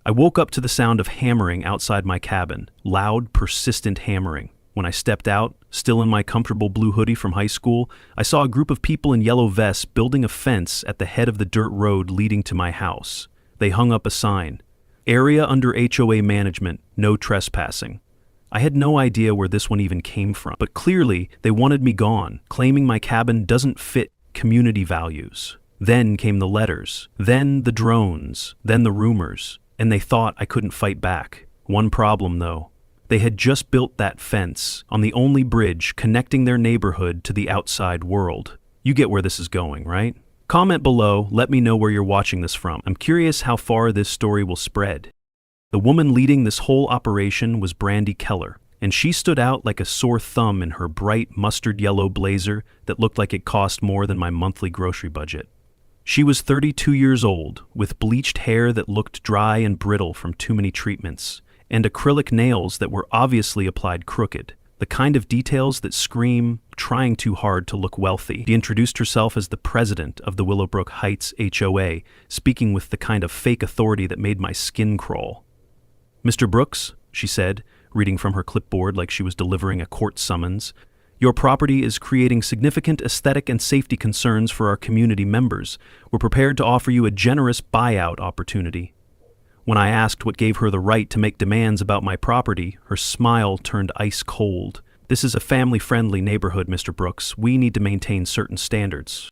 I woke up to the sound of hammering outside my cabin, loud, persistent hammering. When I stepped out, still in my comfortable blue hoodie from high school, I saw a group of people in yellow vests building a fence at the head of the dirt road leading to my house. They hung up a sign, "Area under HOA management, no trespassing." I had no idea where this one even came from, but clearly they wanted me gone, claiming my cabin doesn't fit community values. Then came the letters, then the drones, then the rumors, and they thought I couldn't fight back. One problem though. They had just built that fence on the only bridge connecting their neighborhood to the outside world. You get where this is going, right? Comment below, let me know where you're watching this from. I'm curious how far this story will spread. The woman leading this whole operation was Brandy Keller, and she stood out like a sore thumb in her bright mustard yellow blazer that looked like it cost more than my monthly grocery budget. She was 32 years old, with bleached hair that looked dry and brittle from too many treatments, and acrylic nails that were obviously applied crooked, the kind of details that scream trying too hard to look wealthy. She introduced herself as the president of the Willowbrook Heights HOA, speaking with the kind of fake authority that made my skin crawl. "Mr. Brooks," she said, reading from her clipboard like she was delivering a court summons, "your property is creating significant aesthetic and safety concerns for our community members. We're prepared to offer you a generous buyout opportunity." When I asked what gave her the right to make demands about my property, her smile turned ice cold. "This is a family-friendly neighborhood, Mr. Brooks. We need to maintain certain standards."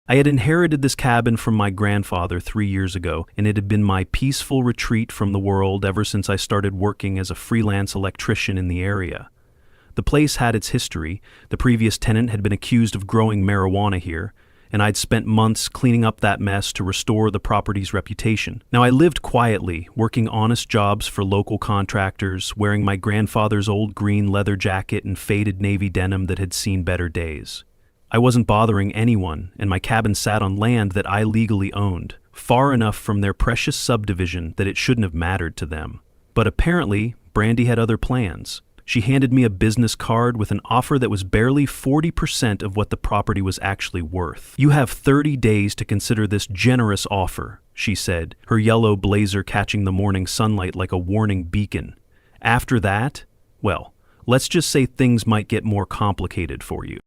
I had inherited this cabin from my grandfather 3 years ago, and it had been my peaceful retreat from the world ever since I started working as a freelance electrician in the area. The place had its history. The previous tenant had been accused of growing marijuana here, and I'd spent months cleaning up that mess to restore the property's reputation. Now I lived quietly, working honest jobs for local contractors, wearing my grandfather's old green leather jacket and faded navy denim that had seen better days. I wasn't bothering anyone, and my cabin sat on land that I legally owned, far enough from their precious subdivision that it shouldn't have mattered to them. But apparently, Brandy had other plans. She handed me a business card with an offer that was barely 40% of what the property was actually worth. "You have 30 days to consider this generous offer," she said, her yellow blazer catching the morning sunlight like a warning beacon. "After that, well, let's just say things might get more complicated for you."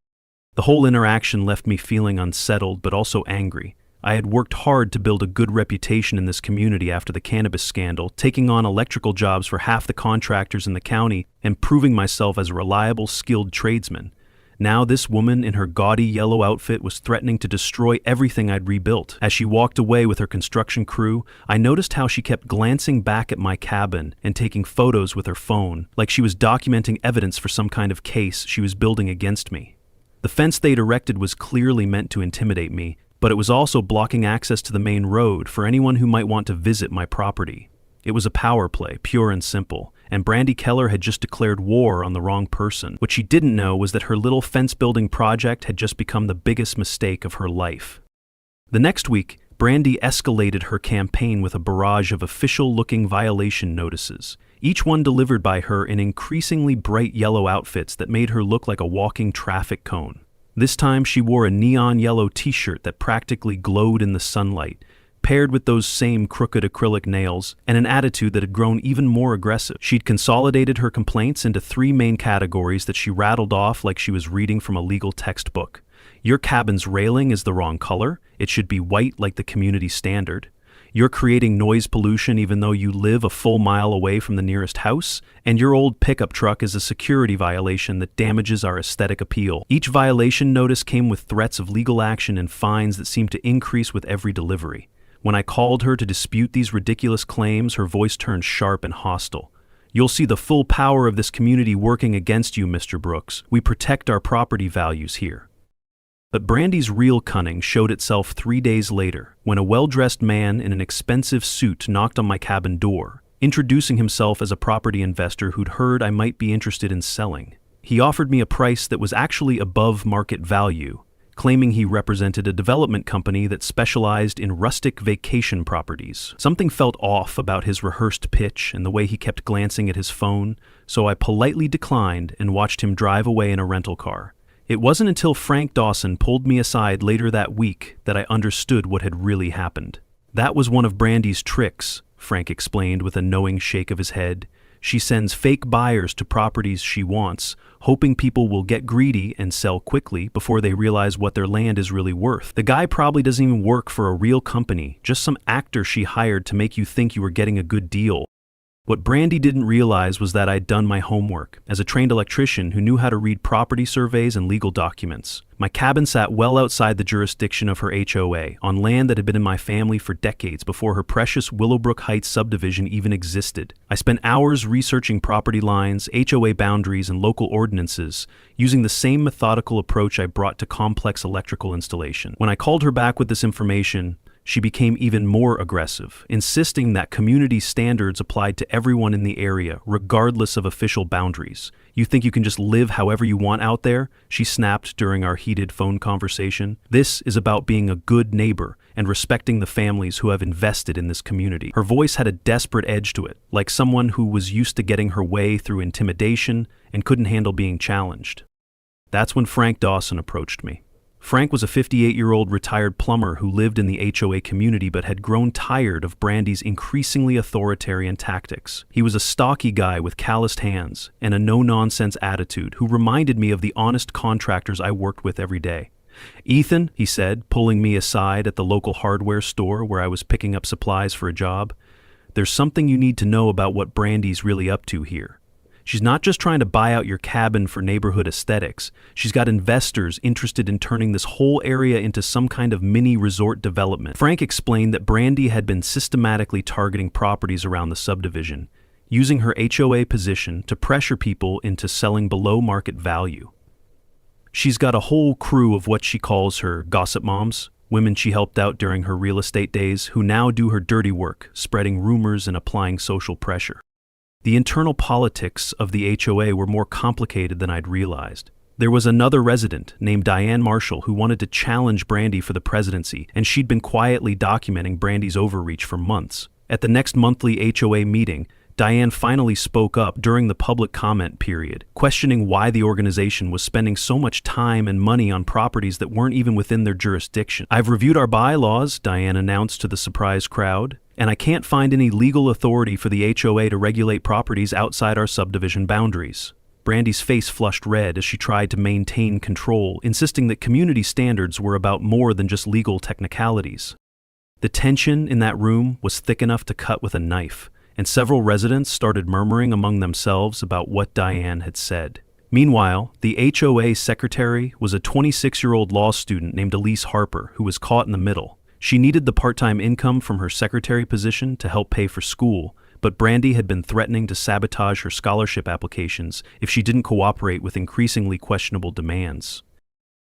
The whole interaction left me feeling unsettled but also angry. I had worked hard to build a good reputation in this community after the cannabis scandal, taking on electrical jobs for half the contractors in the county and proving myself as a reliable, skilled tradesman. Now this woman in her gaudy yellow outfit was threatening to destroy everything I'd rebuilt. As she walked away with her construction crew, I noticed how she kept glancing back at my cabin and taking photos with her phone, like she was documenting evidence for some kind of case she was building against me. The fence they'd erected was clearly meant to intimidate me, but it was also blocking access to the main road for anyone who might want to visit my property. It was a power play, pure and simple, and Brandy Keller had just declared war on the wrong person. What she didn't know was that her little fence-building project had just become the biggest mistake of her life. The next week, Brandy escalated her campaign with a barrage of official-looking violation notices, each one delivered by her in increasingly bright yellow outfits that made her look like a walking traffic cone. This time she wore a neon yellow t-shirt that practically glowed in the sunlight, paired with those same crooked acrylic nails and an attitude that had grown even more aggressive. She'd consolidated her complaints into 3 main categories that she rattled off like she was reading from a legal textbook. Your cabin's railing is the wrong color. It should be white like the community standard. You're creating noise pollution even though you live a full mile away from the nearest house, and your old pickup truck is a security violation that damages our aesthetic appeal. Each violation notice came with threats of legal action and fines that seemed to increase with every delivery. When I called her to dispute these ridiculous claims, her voice turned sharp and hostile. "You'll see the full power of this community working against you, Mr. Brooks. We protect our property values here." But Brandy's real cunning showed itself 3 days later, when a well-dressed man in an expensive suit knocked on my cabin door, introducing himself as a property investor who'd heard I might be interested in selling. He offered me a price that was actually above market value, claiming he represented a development company that specialized in rustic vacation properties. Something felt off about his rehearsed pitch and the way he kept glancing at his phone, so I politely declined and watched him drive away in a rental car. It wasn't until Frank Dawson pulled me aside later that week that I understood what had really happened. That was one of Brandy's tricks, Frank explained with a knowing shake of his head. She sends fake buyers to properties she wants, hoping people will get greedy and sell quickly before they realize what their land is really worth. The guy probably doesn't even work for a real company, just some actor she hired to make you think you were getting a good deal. What Brandy didn't realize was that I'd done my homework. As a trained electrician who knew how to read property surveys and legal documents, my cabin sat well outside the jurisdiction of her HOA, on land that had been in my family for decades before her precious Willowbrook Heights subdivision even existed. I spent hours researching property lines, HOA boundaries, and local ordinances, using the same methodical approach I brought to complex electrical installation. When I called her back with this information, she became even more aggressive, insisting that community standards applied to everyone in the area, regardless of official boundaries. "You think you can just live however you want out there?" she snapped during our heated phone conversation. "This is about being a good neighbor and respecting the families who have invested in this community." Her voice had a desperate edge to it, like someone who was used to getting her way through intimidation and couldn't handle being challenged. That's when Frank Dawson approached me. Frank was a 58-year-old retired plumber who lived in the HOA community but had grown tired of Brandy's increasingly authoritarian tactics. He was a stocky guy with calloused hands and a no-nonsense attitude who reminded me of the honest contractors I worked with every day. "Ethan," he said, pulling me aside at the local hardware store where I was picking up supplies for a job, "there's something you need to know about what Brandy's really up to here. She's not just trying to buy out your cabin for neighborhood aesthetics. She's got investors interested in turning this whole area into some kind of mini resort development." Frank explained that Brandy had been systematically targeting properties around the subdivision, using her HOA position to pressure people into selling below market value. She's got a whole crew of what she calls her gossip moms, women she helped out during her real estate days, who now do her dirty work, spreading rumors and applying social pressure. The internal politics of the HOA were more complicated than I'd realized. There was another resident named Diane Marshall who wanted to challenge Brandy for the presidency, and she'd been quietly documenting Brandy's overreach for months. At the next monthly HOA meeting, Diane finally spoke up during the public comment period, questioning why the organization was spending so much time and money on properties that weren't even within their jurisdiction. "I've reviewed our bylaws," Diane announced to the surprised crowd, "and I can't find any legal authority for the HOA to regulate properties outside our subdivision boundaries." Brandy's face flushed red as she tried to maintain control, insisting that community standards were about more than just legal technicalities. The tension in that room was thick enough to cut with a knife, and several residents started murmuring among themselves about what Diane had said. Meanwhile, the HOA secretary was a 26-year-old law student named Elise Harper, who was caught in the middle. She needed the part-time income from her secretary position to help pay for school, but Brandy had been threatening to sabotage her scholarship applications if she didn't cooperate with increasingly questionable demands.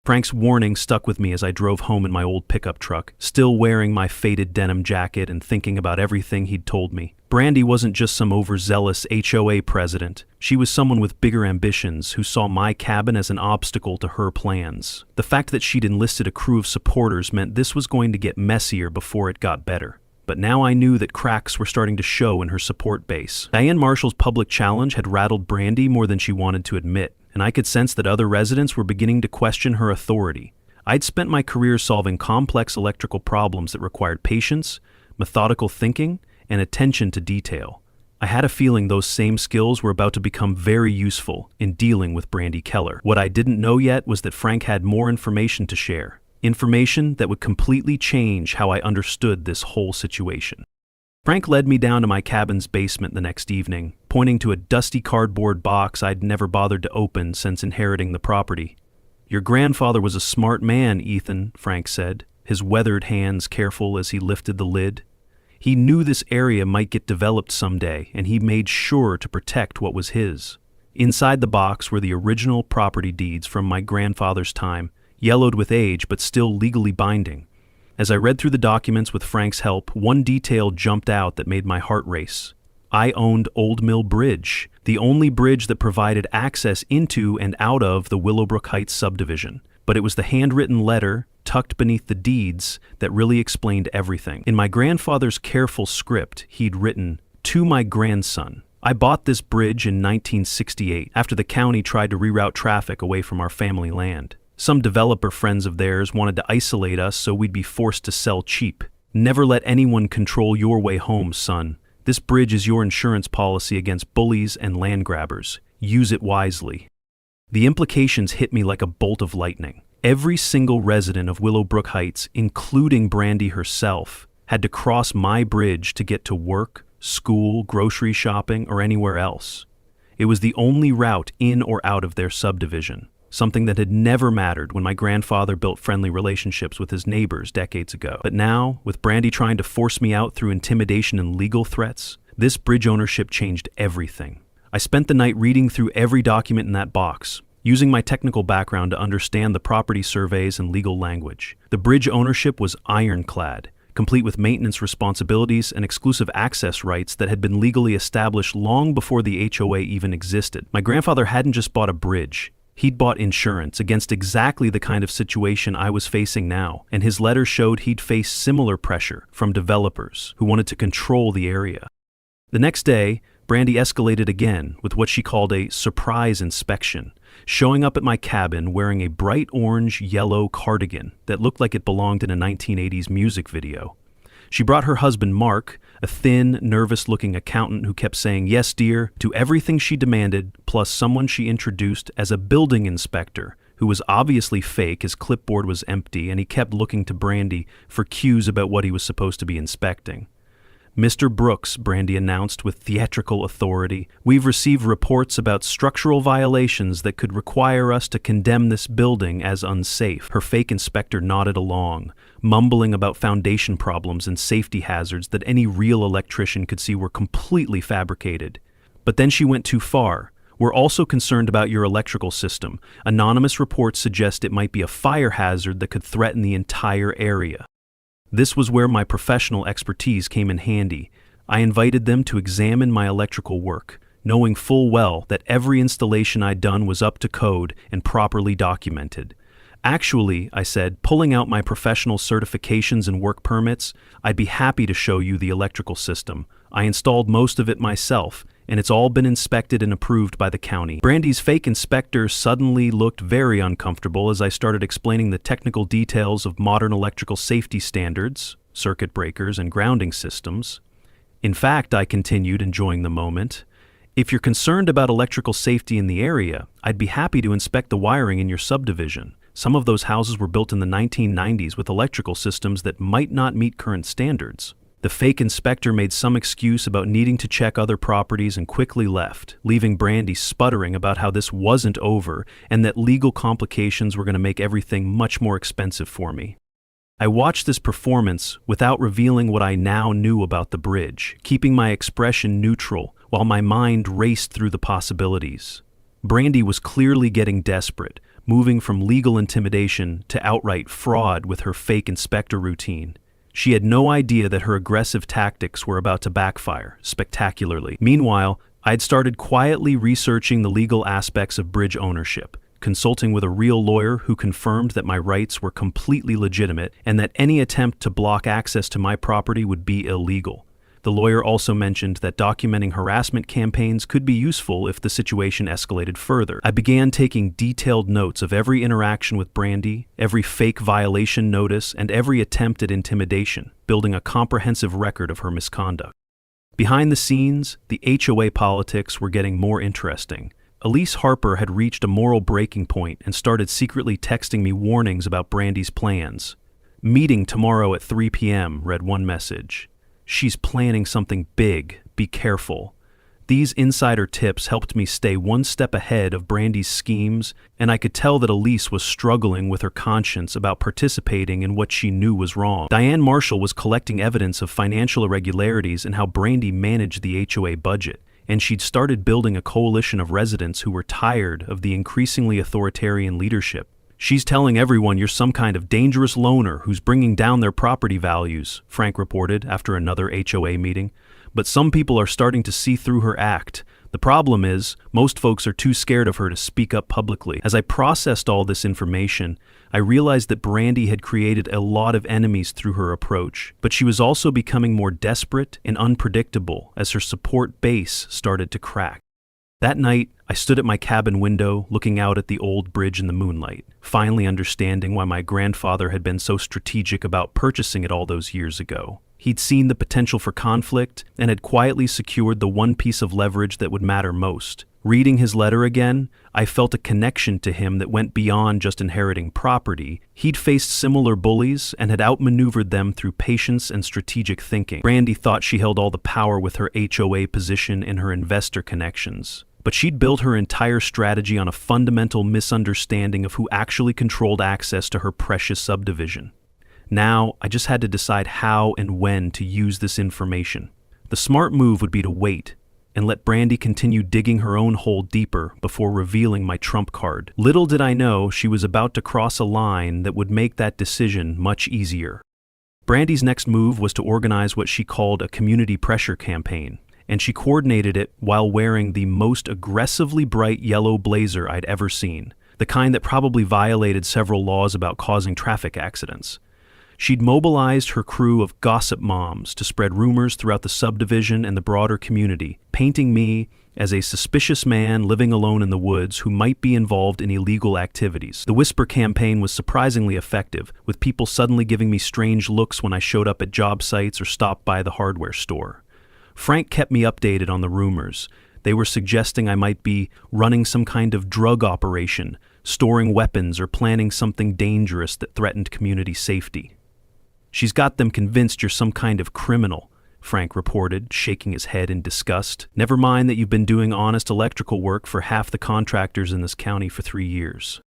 Frank's warning stuck with me as I drove home in my old pickup truck, still wearing my faded denim jacket and thinking about everything he'd told me. Brandy wasn't just some overzealous HOA president. She was someone with bigger ambitions who saw my cabin as an obstacle to her plans. The fact that she'd enlisted a crew of supporters meant this was going to get messier before it got better. But now I knew that cracks were starting to show in her support base. Diane Marshall's public challenge had rattled Brandy more than she wanted to admit, and I could sense that other residents were beginning to question her authority. I'd spent my career solving complex electrical problems that required patience, methodical thinking, and attention to detail. I had a feeling those same skills were about to become very useful in dealing with Brandy Keller. What I didn't know yet was that Frank had more information to share. Information that would completely change how I understood this whole situation. Frank led me down to my cabin's basement the next evening, pointing to a dusty cardboard box I'd never bothered to open since inheriting the property. "Your grandfather was a smart man, Ethan," Frank said, his weathered hands careful as he lifted the lid. "He knew this area might get developed someday, and he made sure to protect what was his." Inside the box were the original property deeds from my grandfather's time, yellowed with age but still legally binding. As I read through the documents with Frank's help, one detail jumped out that made my heart race. I owned Old Mill Bridge, the only bridge that provided access into and out of the Willowbrook Heights subdivision. But it was the handwritten letter, tucked beneath the deeds, that really explained everything. In my grandfather's careful script, he'd written, "To my grandson, I bought this bridge in 1968 after the county tried to reroute traffic away from our family land. Some developer friends of theirs wanted to isolate us so we'd be forced to sell cheap. Never let anyone control your way home, son. This bridge is your insurance policy against bullies and land grabbers. Use it wisely. The implications hit me like a bolt of lightning. Every single resident of Willowbrook Heights, including Brandy herself, had to cross my bridge to get to work, school, grocery shopping, or anywhere else. It was the only route in or out of their subdivision, something that had never mattered when my grandfather built friendly relationships with his neighbors decades ago. But now, with Brandy trying to force me out through intimidation and legal threats, this bridge ownership changed everything. I spent the night reading through every document in that box, using my technical background to understand the property surveys and legal language. The bridge ownership was ironclad, complete with maintenance responsibilities and exclusive access rights that had been legally established long before the HOA even existed. My grandfather hadn't just bought a bridge. He'd bought insurance against exactly the kind of situation I was facing now, and his letter showed he'd faced similar pressure from developers who wanted to control the area. The next day, Brandy escalated again with what she called a surprise inspection, showing up at my cabin wearing a bright orange-yellow cardigan that looked like it belonged in a 1980s music video. She brought her husband Mark, a thin, nervous-looking accountant who kept saying yes, dear, to everything she demanded, plus someone she introduced as a building inspector, who was obviously fake. His clipboard was empty, and he kept looking to Brandy for cues about what he was supposed to be inspecting. Mr. Brooks, Brandy announced with theatrical authority, we've received reports about structural violations that could require us to condemn this building as unsafe. Her fake inspector nodded along, mumbling about foundation problems and safety hazards that any real electrician could see were completely fabricated. But then she went too far. We're also concerned about your electrical system. Anonymous reports suggest it might be a fire hazard that could threaten the entire area. This was where my professional expertise came in handy. I invited them to examine my electrical work, knowing full well that every installation I'd done was up to code and properly documented. Actually, I said, pulling out my professional certifications and work permits, I'd be happy to show you the electrical system. I installed most of it myself, and it's all been inspected and approved by the county. Brandy's fake inspector suddenly looked very uncomfortable as I started explaining the technical details of modern electrical safety standards, circuit breakers, and grounding systems. In fact, I continued, enjoying the moment, if you're concerned about electrical safety in the area, I'd be happy to inspect the wiring in your subdivision. Some of those houses were built in the 1990s with electrical systems that might not meet current standards. The fake inspector made some excuse about needing to check other properties and quickly left, leaving Brandy sputtering about how this wasn't over and that legal complications were going to make everything much more expensive for me. I watched this performance without revealing what I now knew about the bridge, keeping my expression neutral while my mind raced through the possibilities. Brandy was clearly getting desperate, moving from legal intimidation to outright fraud with her fake inspector routine. She had no idea that her aggressive tactics were about to backfire spectacularly. Meanwhile, I'd started quietly researching the legal aspects of bridge ownership, consulting with a real lawyer who confirmed that my rights were completely legitimate and that any attempt to block access to my property would be illegal. The lawyer also mentioned that documenting harassment campaigns could be useful if the situation escalated further. I began taking detailed notes of every interaction with Brandy, every fake violation notice, and every attempt at intimidation, building a comprehensive record of her misconduct. Behind the scenes, the HOA politics were getting more interesting. Elise Harper had reached a moral breaking point and started secretly texting me warnings about Brandy's plans. Meeting tomorrow at 3 p.m., read one message. She's planning something big, be careful. These insider tips helped me stay one step ahead of Brandy's schemes, and I could tell that Elise was struggling with her conscience about participating in what she knew was wrong. Diane Marshall was collecting evidence of financial irregularities and how Brandy managed the HOA budget, and she'd started building a coalition of residents who were tired of the increasingly authoritarian leadership. She's telling everyone you're some kind of dangerous loner who's bringing down their property values, Frank reported after another HOA meeting. But some people are starting to see through her act. The problem is, most folks are too scared of her to speak up publicly. As I processed all this information, I realized that Brandy had created a lot of enemies through her approach, but she was also becoming more desperate and unpredictable as her support base started to crack. That night, I stood at my cabin window, looking out at the old bridge in the moonlight, finally understanding why my grandfather had been so strategic about purchasing it all those years ago. He'd seen the potential for conflict and had quietly secured the one piece of leverage that would matter most. Reading his letter again, I felt a connection to him that went beyond just inheriting property. He'd faced similar bullies and had outmaneuvered them through patience and strategic thinking. Brandy thought she held all the power with her HOA position and her investor connections. But she'd built her entire strategy on a fundamental misunderstanding of who actually controlled access to her precious subdivision. Now, I just had to decide how and when to use this information. The smart move would be to wait and let Brandy continue digging her own hole deeper before revealing my trump card. Little did I know she was about to cross a line that would make that decision much easier. Brandy's next move was to organize what she called a community pressure campaign, and she coordinated it while wearing the most aggressively bright yellow blazer I'd ever seen, the kind that probably violated several laws about causing traffic accidents. She'd mobilized her crew of gossip moms to spread rumors throughout the subdivision and the broader community, painting me as a suspicious man living alone in the woods who might be involved in illegal activities. The whisper campaign was surprisingly effective, with people suddenly giving me strange looks when I showed up at job sites or stopped by the hardware store. Frank kept me updated on the rumors. They were suggesting I might be running some kind of drug operation, storing weapons, or planning something dangerous that threatened community safety. "She's got them convinced you're some kind of criminal," Frank reported, shaking his head in disgust. "Never mind that you've been doing honest electrical work for half the contractors in this county for 3 years.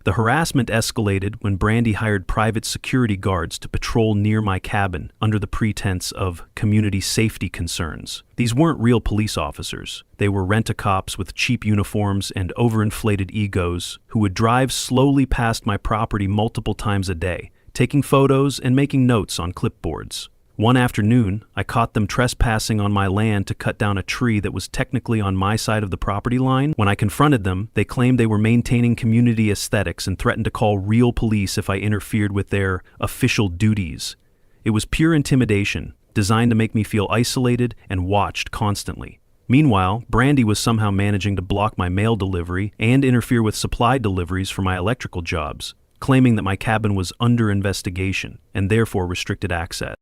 The harassment escalated when Brandy hired private security guards to patrol near my cabin under the pretense of community safety concerns. These weren't real police officers. They were rent-a-cops with cheap uniforms and overinflated egos who would drive slowly past my property multiple times a day, taking photos and making notes on clipboards. One afternoon, I caught them trespassing on my land to cut down a tree that was technically on my side of the property line. When I confronted them, they claimed they were maintaining community aesthetics and threatened to call real police if I interfered with their official duties. It was pure intimidation, designed to make me feel isolated and watched constantly. Meanwhile, Brandy was somehow managing to block my mail delivery and interfere with supply deliveries for my electrical jobs, claiming that my cabin was under investigation and therefore restricted access.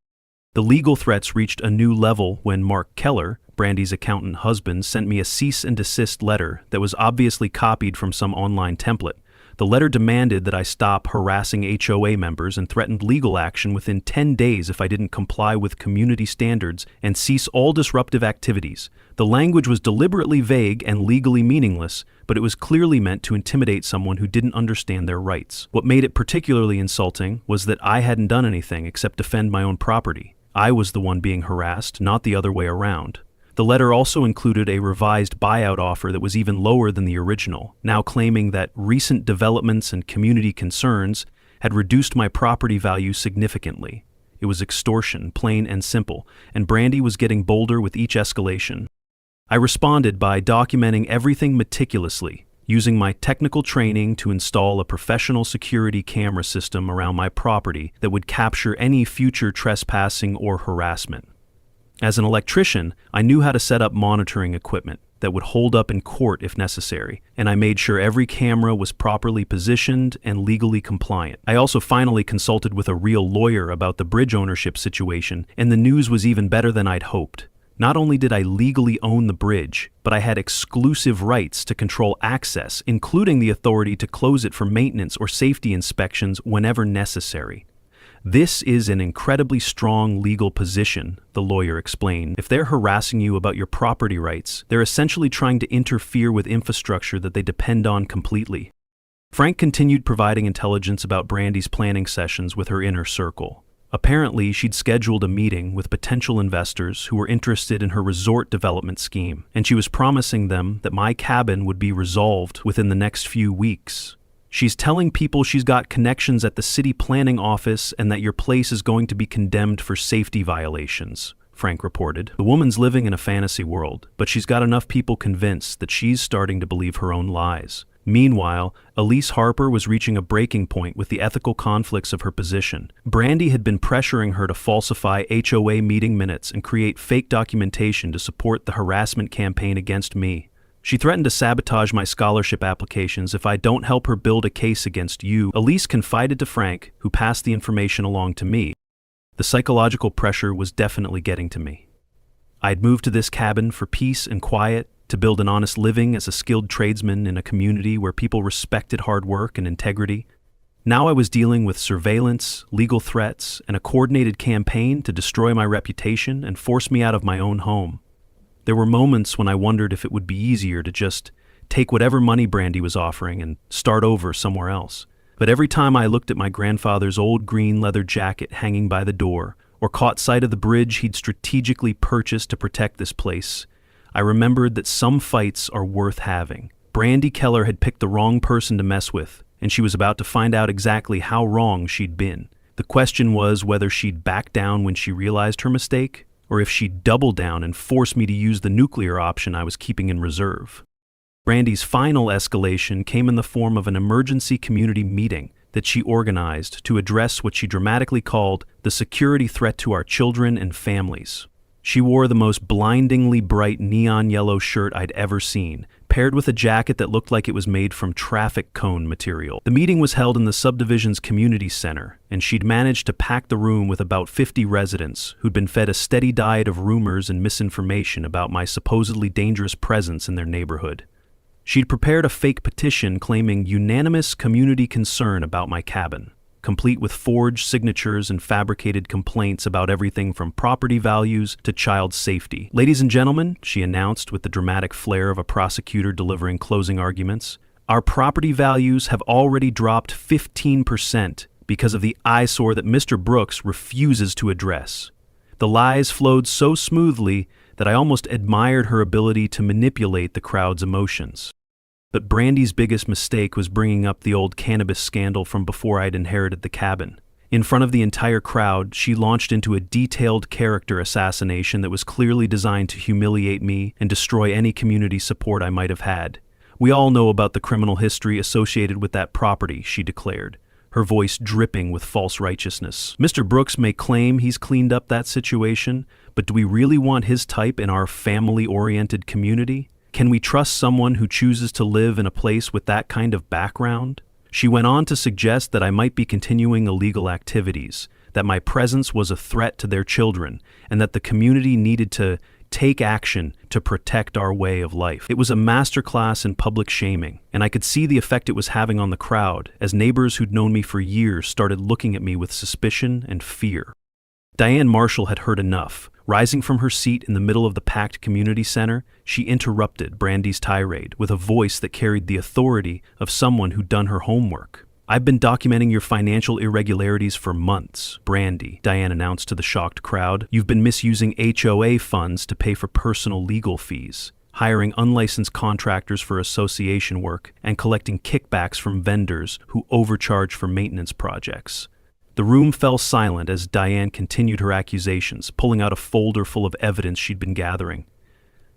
The legal threats reached a new level when Mark Keller, Brandy's accountant husband, sent me a cease and desist letter that was obviously copied from some online template. The letter demanded that I stop harassing HOA members and threatened legal action within 10 days if I didn't comply with community standards and cease all disruptive activities. The language was deliberately vague and legally meaningless, but it was clearly meant to intimidate someone who didn't understand their rights. What made it particularly insulting was that I hadn't done anything except defend my own property. I was the one being harassed, not the other way around. The letter also included a revised buyout offer that was even lower than the original, now claiming that recent developments and community concerns had reduced my property value significantly. It was extortion, plain and simple, and Brandy was getting bolder with each escalation. I responded by documenting everything meticulously, using my technical training to install a professional security camera system around my property that would capture any future trespassing or harassment. As an electrician, I knew how to set up monitoring equipment that would hold up in court if necessary, and I made sure every camera was properly positioned and legally compliant. I also finally consulted with a real lawyer about the bridge ownership situation, and the news was even better than I'd hoped. Not only did I legally own the bridge, but I had exclusive rights to control access, including the authority to close it for maintenance or safety inspections whenever necessary. "This is an incredibly strong legal position," the lawyer explained. "If they're harassing you about your property rights, they're essentially trying to interfere with infrastructure that they depend on completely." Frank continued providing intelligence about Brandy's planning sessions with her inner circle. Apparently, she'd scheduled a meeting with potential investors who were interested in her resort development scheme, and she was promising them that my cabin would be resolved within the next few weeks. "She's telling people she's got connections at the city planning office and that your place is going to be condemned for safety violations," Frank reported. "The woman's living in a fantasy world, but she's got enough people convinced that she's starting to believe her own lies." Meanwhile, Elise Harper was reaching a breaking point with the ethical conflicts of her position. Brandy had been pressuring her to falsify HOA meeting minutes and create fake documentation to support the harassment campaign against me. She threatened to sabotage my scholarship applications if I don't help her build a case against you, Elise confided to Frank, who passed the information along to me. The psychological pressure was definitely getting to me. I'd moved to this cabin for peace and quiet, to build an honest living as a skilled tradesman in a community where people respected hard work and integrity. Now I was dealing with surveillance, legal threats, and a coordinated campaign to destroy my reputation and force me out of my own home. There were moments when I wondered if it would be easier to just take whatever money Brandy was offering and start over somewhere else. But every time I looked at my grandfather's old green leather jacket hanging by the door, or caught sight of the bridge he'd strategically purchased to protect this place, I remembered that some fights are worth having. Brandy Keller had picked the wrong person to mess with, and she was about to find out exactly how wrong she'd been. The question was whether she'd back down when she realized her mistake, or if she'd double down and force me to use the nuclear option I was keeping in reserve. Brandy's final escalation came in the form of an emergency community meeting that she organized to address what she dramatically called the security threat to our children and families. She wore the most blindingly bright neon yellow shirt I'd ever seen, paired with a jacket that looked like it was made from traffic cone material. The meeting was held in the subdivision's community center, and she'd managed to pack the room with about 50 residents who'd been fed a steady diet of rumors and misinformation about my supposedly dangerous presence in their neighborhood. She'd prepared a fake petition claiming unanimous community concern about my cabin, complete with forged signatures and fabricated complaints about everything from property values to child safety. "Ladies and gentlemen," she announced with the dramatic flair of a prosecutor delivering closing arguments, "our property values have already dropped 15% because of the eyesore that Mr. Brooks refuses to address." The lies flowed so smoothly that I almost admired her ability to manipulate the crowd's emotions. But Brandy's biggest mistake was bringing up the old cannabis scandal from before I'd inherited the cabin. In front of the entire crowd, she launched into a detailed character assassination that was clearly designed to humiliate me and destroy any community support I might have had. "We all know about the criminal history associated with that property," she declared, her voice dripping with false righteousness. "Mr. Brooks may claim he's cleaned up that situation, but do we really want his type in our family-oriented community? Can we trust someone who chooses to live in a place with that kind of background?" She went on to suggest that I might be continuing illegal activities, that my presence was a threat to their children, and that the community needed to take action to protect our way of life. It was a masterclass in public shaming, and I could see the effect it was having on the crowd as neighbors who'd known me for years started looking at me with suspicion and fear. Diane Marshall had heard enough. Rising from her seat in the middle of the packed community center, she interrupted Brandy's tirade with a voice that carried the authority of someone who'd done her homework. "I've been documenting your financial irregularities for months, Brandy," Diane announced to the shocked crowd. "You've been misusing HOA funds to pay for personal legal fees, hiring unlicensed contractors for association work, and collecting kickbacks from vendors who overcharge for maintenance projects." The room fell silent as Diane continued her accusations, pulling out a folder full of evidence she'd been gathering.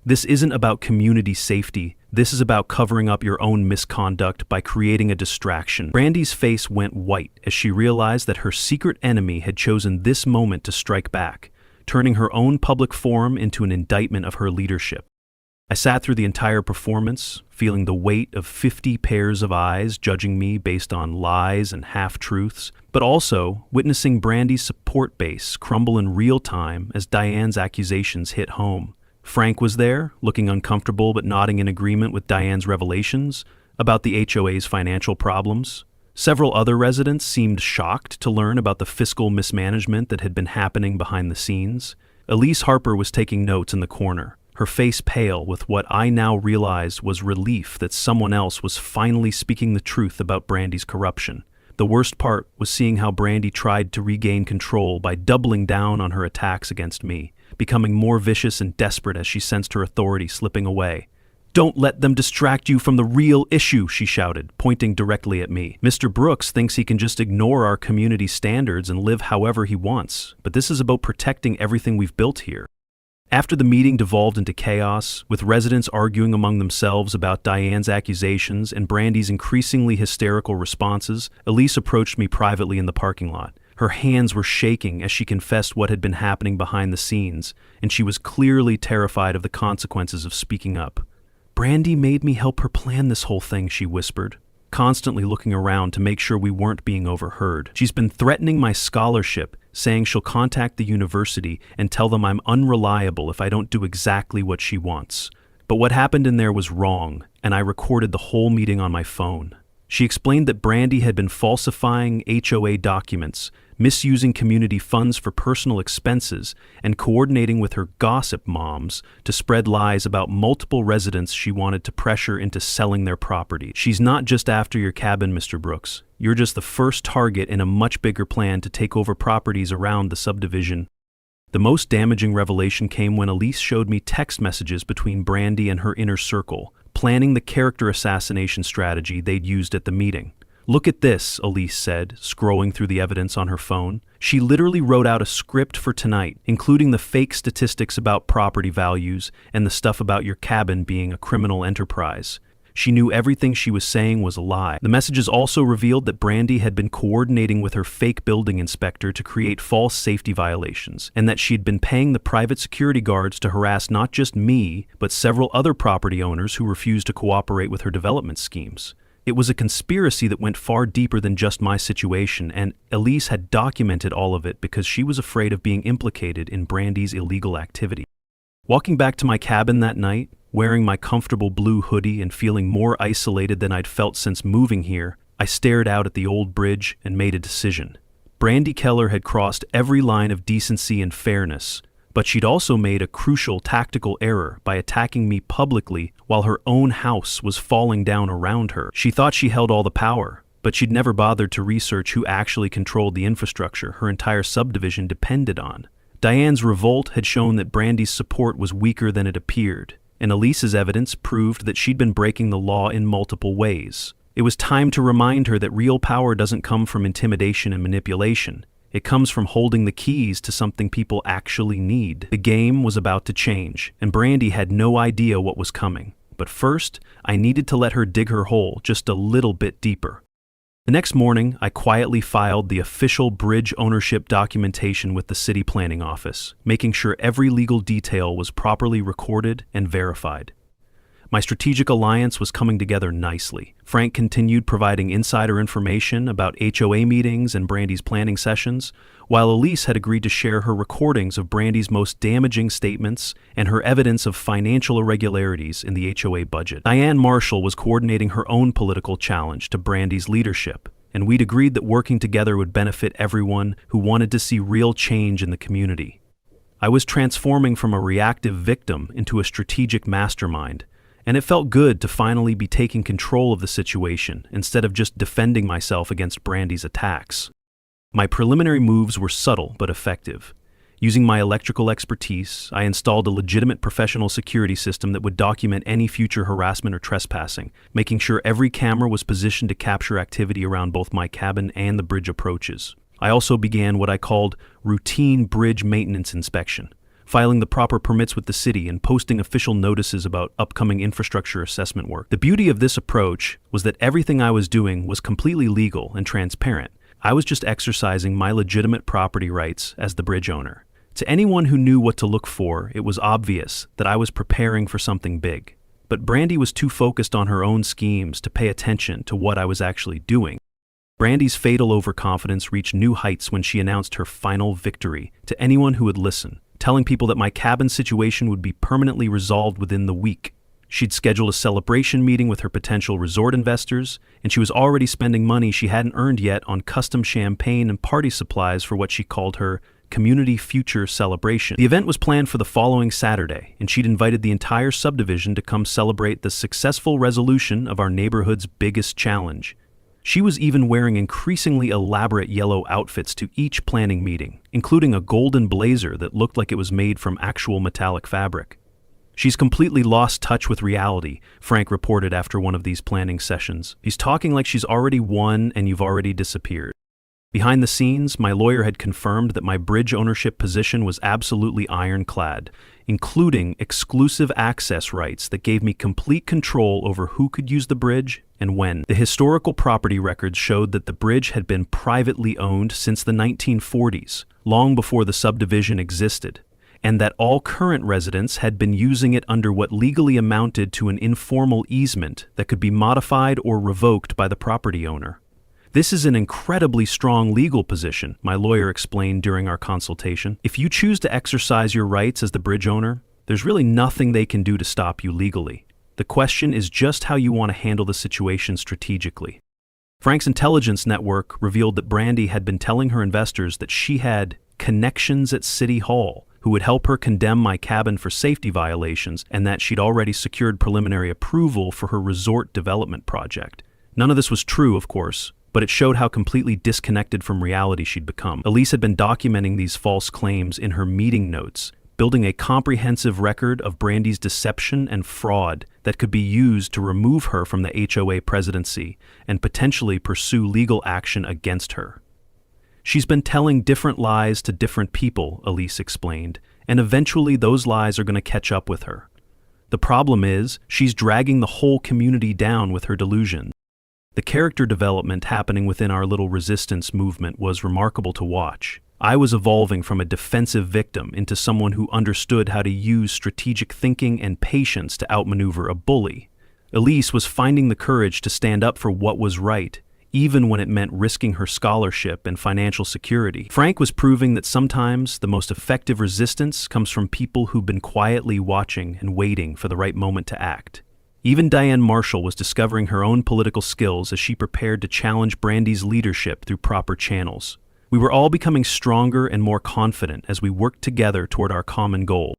"This isn't about community safety. This is about covering up your own misconduct by creating a distraction." Brandy's face went white as she realized that her secret enemy had chosen this moment to strike back, turning her own public forum into an indictment of her leadership. I sat through the entire performance, feeling the weight of 50 pairs of eyes judging me based on lies and half-truths, but also witnessing Brandy's support base crumble in real time as Diane's accusations hit home. Frank was there, looking uncomfortable but nodding in agreement with Diane's revelations about the HOA's financial problems. Several other residents seemed shocked to learn about the fiscal mismanagement that had been happening behind the scenes. Elise Harper was taking notes in the corner, her face pale with what I now realized was relief that someone else was finally speaking the truth about Brandy's corruption. The worst part was seeing how Brandy tried to regain control by doubling down on her attacks against me, becoming more vicious and desperate as she sensed her authority slipping away. "Don't let them distract you from the real issue," she shouted, pointing directly at me. "Mr. Brooks thinks he can just ignore our community standards and live however he wants, but this is about protecting everything we've built here." After the meeting devolved into chaos, with residents arguing among themselves about Diane's accusations and Brandy's increasingly hysterical responses, Elise approached me privately in the parking lot. Her hands were shaking as she confessed what had been happening behind the scenes, and she was clearly terrified of the consequences of speaking up. Brandy made me help her plan this whole thing, she whispered, constantly looking around to make sure we weren't being overheard. She's been threatening my scholarship, saying she'll contact the university and tell them I'm unreliable if I don't do exactly what she wants. But what happened in there was wrong, and I recorded the whole meeting on my phone. She explained that Brandy had been falsifying HOA documents, misusing community funds for personal expenses, and coordinating with her gossip moms to spread lies about multiple residents she wanted to pressure into selling their property. She's not just after your cabin, Mr. Brooks. You're just the first target in a much bigger plan to take over properties around the subdivision. The most damaging revelation came when Elise showed me text messages between Brandy and her inner circle, planning the character assassination strategy they'd used at the meeting. "Look at this," Elise said, scrolling through the evidence on her phone. She literally wrote out a script for tonight, including the fake statistics about property values and the stuff about your cabin being a criminal enterprise. She knew everything she was saying was a lie. The messages also revealed that Brandy had been coordinating with her fake building inspector to create false safety violations, and that she'd been paying the private security guards to harass not just me, but several other property owners who refused to cooperate with her development schemes. It was a conspiracy that went far deeper than just my situation, and Elise had documented all of it because she was afraid of being implicated in Brandy's illegal activity. Walking back to my cabin that night, wearing my comfortable blue hoodie and feeling more isolated than I'd felt since moving here, I stared out at the old bridge and made a decision. Brandy Keller had crossed every line of decency and fairness, but she'd also made a crucial tactical error by attacking me publicly while her own house was falling down around her. She thought she held all the power, but she'd never bothered to research who actually controlled the infrastructure her entire subdivision depended on. Diane's revolt had shown that Brandy's support was weaker than it appeared, and Elise's evidence proved that she'd been breaking the law in multiple ways. It was time to remind her that real power doesn't come from intimidation and manipulation. It comes from holding the keys to something people actually need. The game was about to change, and Brandy had no idea what was coming. But first, I needed to let her dig her hole just a little bit deeper. The next morning, I quietly filed the official bridge ownership documentation with the city planning office, making sure every legal detail was properly recorded and verified. My strategic alliance was coming together nicely. Frank continued providing insider information about HOA meetings and Brandy's planning sessions, while Elise had agreed to share her recordings of Brandy's most damaging statements and her evidence of financial irregularities in the HOA budget. Diane Marshall was coordinating her own political challenge to Brandy's leadership, and we'd agreed that working together would benefit everyone who wanted to see real change in the community. I was transforming from a reactive victim into a strategic mastermind, and it felt good to finally be taking control of the situation instead of just defending myself against Brandy's attacks. My preliminary moves were subtle but effective. Using my electrical expertise, I installed a legitimate professional security system that would document any future harassment or trespassing, making sure every camera was positioned to capture activity around both my cabin and the bridge approaches. I also began what I called routine bridge maintenance inspection, filing the proper permits with the city and posting official notices about upcoming infrastructure assessment work. The beauty of this approach was that everything I was doing was completely legal and transparent. I was just exercising my legitimate property rights as the bridge owner. To anyone who knew what to look for, it was obvious that I was preparing for something big. But Brandy was too focused on her own schemes to pay attention to what I was actually doing. Brandy's fatal overconfidence reached new heights when she announced her final victory to anyone who would listen, telling people that my cabin situation would be permanently resolved within the week. She'd scheduled a celebration meeting with her potential resort investors, and she was already spending money she hadn't earned yet on custom champagne and party supplies for what she called her Community Future Celebration. The event was planned for the following Saturday, and she'd invited the entire subdivision to come celebrate the successful resolution of our neighborhood's biggest challenge. She was even wearing increasingly elaborate yellow outfits to each planning meeting, including a golden blazer that looked like it was made from actual metallic fabric. "She's completely lost touch with reality," Frank reported after one of these planning sessions. "He's talking like she's already won and you've already disappeared." Behind the scenes, my lawyer had confirmed that my bridge ownership position was absolutely ironclad, including exclusive access rights that gave me complete control over who could use the bridge and when. The historical property records showed that the bridge had been privately owned since the 1940s, long before the subdivision existed, and that all current residents had been using it under what legally amounted to an informal easement that could be modified or revoked by the property owner. This is an incredibly strong legal position, my lawyer explained during our consultation. If you choose to exercise your rights as the bridge owner, there's really nothing they can do to stop you legally. The question is just how you want to handle the situation strategically. Frank's intelligence network revealed that Brandy had been telling her investors that she had connections at City Hall who would help her condemn my cabin for safety violations, and that she'd already secured preliminary approval for her resort development project. None of this was true, of course, but it showed how completely disconnected from reality she'd become. Elise had been documenting these false claims in her meeting notes, building a comprehensive record of Brandy's deception and fraud that could be used to remove her from the HOA presidency and potentially pursue legal action against her. She's been telling different lies to different people, Elise explained, and eventually those lies are going to catch up with her. The problem is, she's dragging the whole community down with her delusions. The character development happening within our little resistance movement was remarkable to watch. I was evolving from a defensive victim into someone who understood how to use strategic thinking and patience to outmaneuver a bully. Elise was finding the courage to stand up for what was right, even when it meant risking her scholarship and financial security. Frank was proving that sometimes the most effective resistance comes from people who've been quietly watching and waiting for the right moment to act. Even Diane Marshall was discovering her own political skills as she prepared to challenge Brandy's leadership through proper channels. We were all becoming stronger and more confident as we worked together toward our common goal.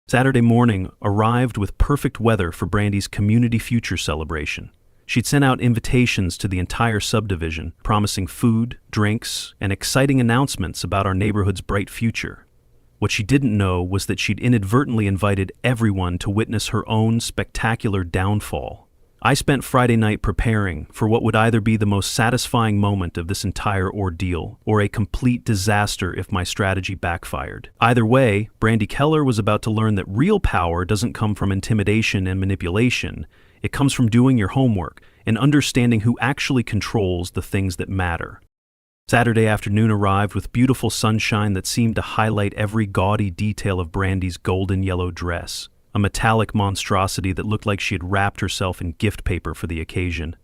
Saturday morning arrived with perfect weather for Brandy's Community Future celebration. She'd sent out invitations to the entire subdivision, promising food, drinks, and exciting announcements about our neighborhood's bright future. What she didn't know was that she'd inadvertently invited everyone to witness her own spectacular downfall. I spent Friday night preparing for what would either be the most satisfying moment of this entire ordeal, or a complete disaster if my strategy backfired. Either way, Brandy Keller was about to learn that real power doesn't come from intimidation and manipulation. It comes from doing your homework and understanding who actually controls the things that matter. Saturday afternoon arrived with beautiful sunshine that seemed to highlight every gaudy detail of Brandy's golden yellow dress, a metallic monstrosity that looked like she had wrapped herself in gift paper for the occasion.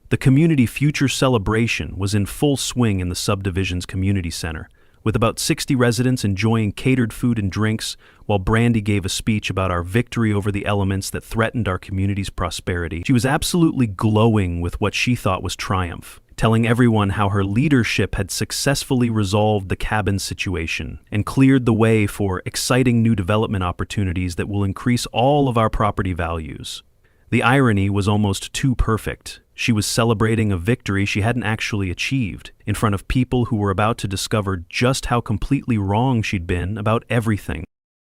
The Community Future celebration was in full swing in the subdivision's community center, with about 60 residents enjoying catered food and drinks, while Brandy gave a speech about our victory over the elements that threatened our community's prosperity. She was absolutely glowing with what she thought was triumph, telling everyone how her leadership had successfully resolved the cabin situation and cleared the way for exciting new development opportunities that will increase all of our property values. The irony was almost too perfect. She was celebrating a victory she hadn't actually achieved, in front of people who were about to discover just how completely wrong she'd been about everything.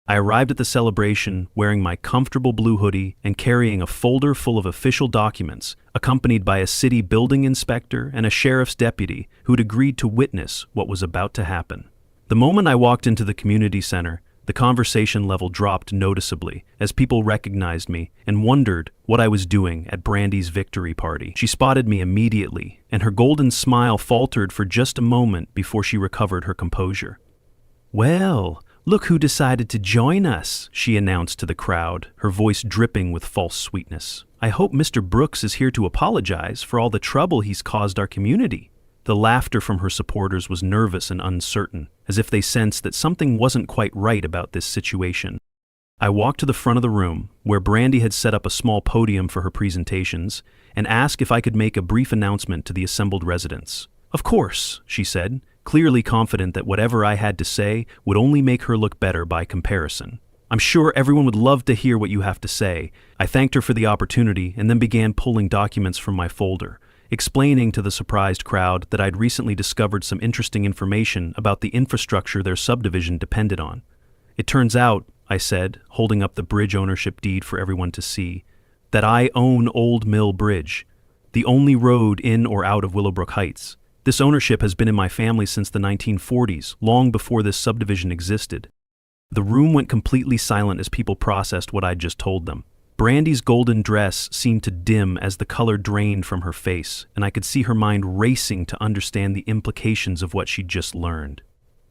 I arrived at the celebration wearing my comfortable blue hoodie and carrying a folder full of official documents, accompanied by a city building inspector and a sheriff's deputy who'd agreed to witness what was about to happen. The moment I walked into the community center, the conversation level dropped noticeably as people recognized me and wondered what I was doing at Brandy's victory party. She spotted me immediately, and her golden smile faltered for just a moment before she recovered her composure. "Well, look who decided to join us," she announced to the crowd, her voice dripping with false sweetness. "I hope Mr. Brooks is here to apologize for all the trouble he's caused our community." The laughter from her supporters was nervous and uncertain, as if they sensed that something wasn't quite right about this situation. I walked to the front of the room, where Brandy had set up a small podium for her presentations, and asked if I could make a brief announcement to the assembled residents. "Of course," she said, clearly confident that whatever I had to say would only make her look better by comparison. "I'm sure everyone would love to hear what you have to say." I thanked her for the opportunity and then began pulling documents from my folder, explaining to the surprised crowd that I'd recently discovered some interesting information about the infrastructure their subdivision depended on. "It turns out," I said, holding up the bridge ownership deed for everyone to see, "that I own Old Mill Bridge, the only road in or out of Willowbrook Heights. This ownership has been in my family since the 1940s, long before this subdivision existed." The room went completely silent as people processed what I'd just told them. Brandy's golden dress seemed to dim as the color drained from her face, and I could see her mind racing to understand the implications of what she'd just learned.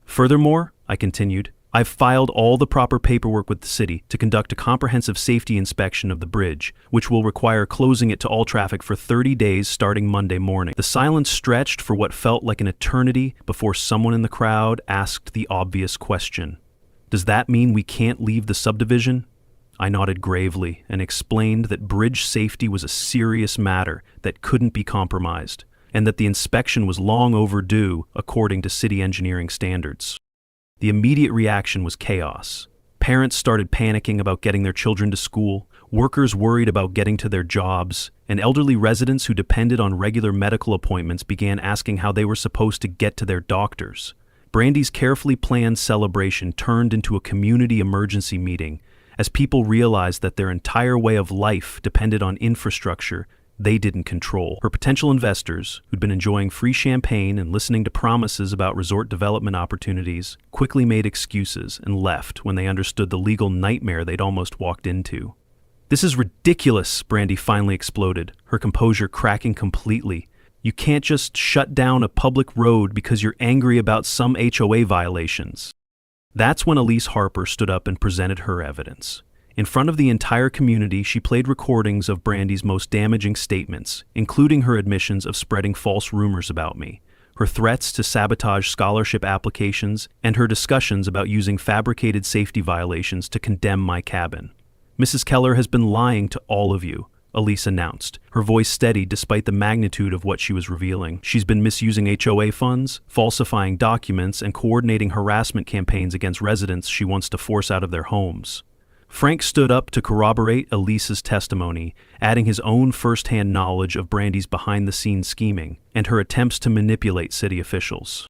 "Furthermore," I continued, I've filed all the proper paperwork with the city to conduct a comprehensive safety inspection of the bridge, which will require closing it to all traffic for 30 days starting Monday morning. The silence stretched for what felt like an eternity before someone in the crowd asked the obvious question. Does that mean we can't leave the subdivision? I nodded gravely and explained that bridge safety was a serious matter that couldn't be compromised, and that the inspection was long overdue according to city engineering standards. The immediate reaction was chaos. Parents started panicking about getting their children to school, workers worried about getting to their jobs, and elderly residents who depended on regular medical appointments began asking how they were supposed to get to their doctors. Brandy's carefully planned celebration turned into a community emergency meeting as people realized that their entire way of life depended on infrastructure they didn't control. Her potential investors, who'd been enjoying free champagne and listening to promises about resort development opportunities, quickly made excuses and left when they understood the legal nightmare they'd almost walked into. "This is ridiculous," Brandy finally exploded, her composure cracking completely. "You can't just shut down a public road because you're angry about some HOA violations." That's when Elise Harper stood up and presented her evidence. In front of the entire community, she played recordings of Brandy's most damaging statements, including her admissions of spreading false rumors about me, her threats to sabotage scholarship applications, and her discussions about using fabricated safety violations to condemn my cabin. "Mrs. Keller has been lying to all of you," Elise announced, her voice steady despite the magnitude of what she was revealing. "She's been misusing HOA funds, falsifying documents, and coordinating harassment campaigns against residents she wants to force out of their homes." Frank stood up to corroborate Elise's testimony, adding his own first-hand knowledge of Brandy's behind-the-scenes scheming and her attempts to manipulate city officials.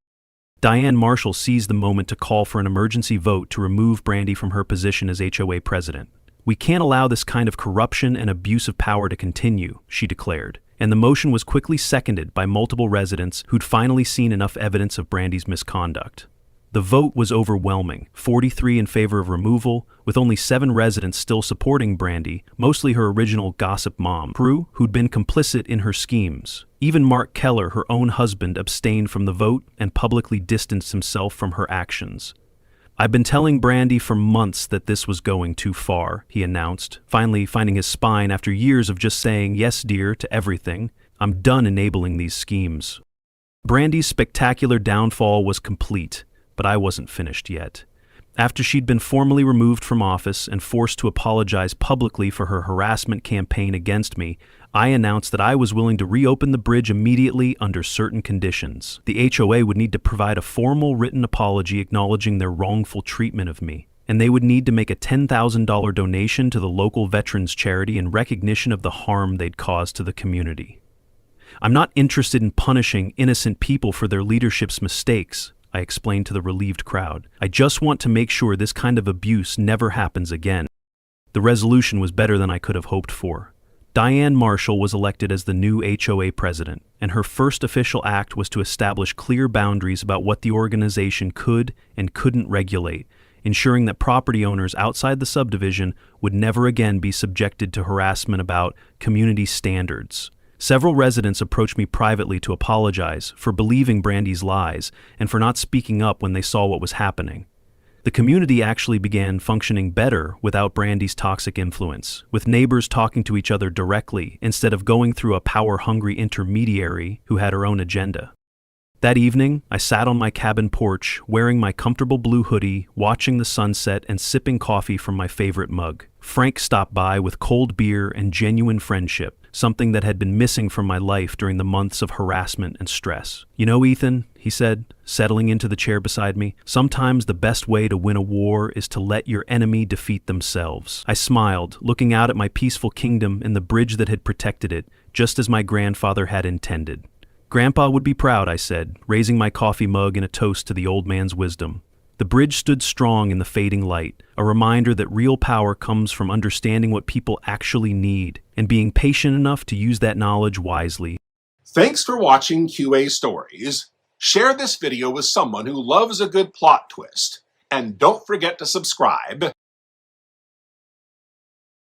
Diane Marshall seized the moment to call for an emergency vote to remove Brandy from her position as HOA president. "We can't allow this kind of corruption and abuse of power to continue," she declared, and the motion was quickly seconded by multiple residents who'd finally seen enough evidence of Brandy's misconduct. The vote was overwhelming, 43 in favor of removal, with only 7 residents still supporting Brandy, mostly her original gossip mom, Prue, who'd been complicit in her schemes. Even Mark Keller, her own husband, abstained from the vote and publicly distanced himself from her actions. "I've been telling Brandy for months that this was going too far," he announced, finally finding his spine after years of just saying "yes, dear" to everything. "I'm done enabling these schemes." Brandy's spectacular downfall was complete. But I wasn't finished yet. After she'd been formally removed from office and forced to apologize publicly for her harassment campaign against me, I announced that I was willing to reopen the bridge immediately under certain conditions. The HOA would need to provide a formal written apology acknowledging their wrongful treatment of me, and they would need to make a $10,000 donation to the local veterans charity in recognition of the harm they'd caused to the community. "I'm not interested in punishing innocent people for their leadership's mistakes," I explained to the relieved crowd. "I just want to make sure this kind of abuse never happens again." The resolution was better than I could have hoped for. Diane Marshall was elected as the new HOA president, and her first official act was to establish clear boundaries about what the organization could and couldn't regulate, ensuring that property owners outside the subdivision would never again be subjected to harassment about community standards. Several residents approached me privately to apologize for believing Brandy's lies and for not speaking up when they saw what was happening. The community actually began functioning better without Brandy's toxic influence, with neighbors talking to each other directly instead of going through a power-hungry intermediary who had her own agenda. That evening, I sat on my cabin porch, wearing my comfortable blue hoodie, watching the sunset and sipping coffee from my favorite mug. Frank stopped by with cold beer and genuine friendship, something that had been missing from my life during the months of harassment and stress. "You know, Ethan," he said, settling into the chair beside me, "sometimes the best way to win a war is to let your enemy defeat themselves." I smiled, looking out at my peaceful kingdom and the bridge that had protected it, just as my grandfather had intended. "Grandpa would be proud," I said, raising my coffee mug in a toast to the old man's wisdom. The bridge stood strong in the fading light, a reminder that real power comes from understanding what people actually need and being patient enough to use that knowledge wisely. Thanks for watching QA Stories. Share this video with someone who loves a good plot twist. And don't forget to subscribe.